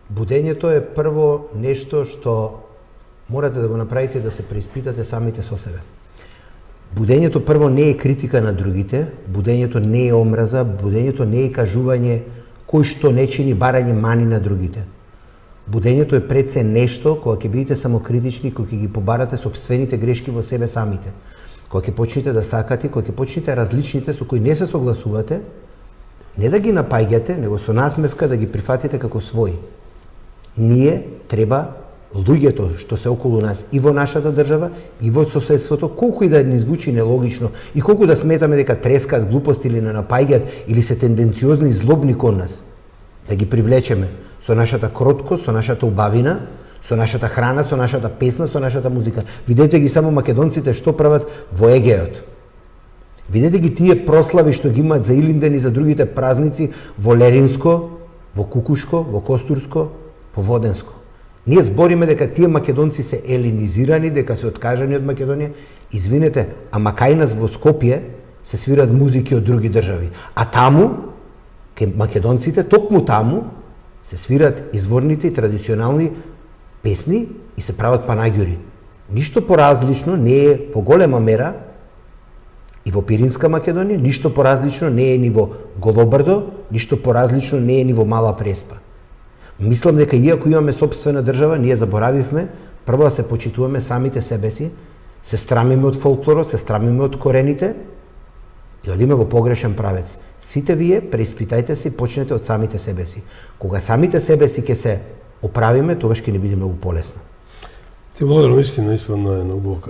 Будењето е прво нешто што морате да го направите, да се преиспитате самите со себе. Будењето прво не е критика на другите, будењето не е омраза, будењето не е кажување кој што не чини, барање мани на другите. Будењето е пред се нешто кога ќе бидете самокритични, кога ќе ги побарате сопствените грешки во себе самите. Кога ќе почнете да сакате, кога ќе почнете различните со кои не се согласувате, не да ги напаѓате, него со насмевка да ги прифатите како своји. Ние треба луѓето што се околу нас и во нашата држава и во соседството, колку и да ни звучи нелогично и колку да сметаме дека трескаат глупости или не напаѓаат или се тенденциозни и злобни кон нас, да ги привлечеме со нашата кроткост, со нашата убавина, со нашата храна, со нашата песна, со нашата музика. Видете ги само македонците што прават во Егеот. Видете ги тие прослави што ги имаат за Илинден и за другите празници во Леринско, во Кукушко, во Костурско, во Воденско. Ние збориме дека тие македонци се елинизирани, дека се откажани од Македонија. Извинете, ама кај нас во Скопје се свират музики од други држави. А таму, кај македонците, токму таму, се свират изворните и традиционални песни и се прават панаѓури. Ништо поразлично не е во голема мера и во Пиринска Македонија, ништо поразлично не е ни во Голобрдо, ништо поразлично не е ни во Мала Преспа. Мислам дека иако имаме сопствена држава, ние заборавивме прво да се почитуваме самите себе си, се страмиме од фолклорот, се страмиме од корените и одиме во погрешен правец. Сите вие преиспитајте се и почнете од самите себе си. Кога самите себе си ќе се оправиме, тогаш ќе ни биде многу полесно. Ти благодарам, наистина испадна една убавка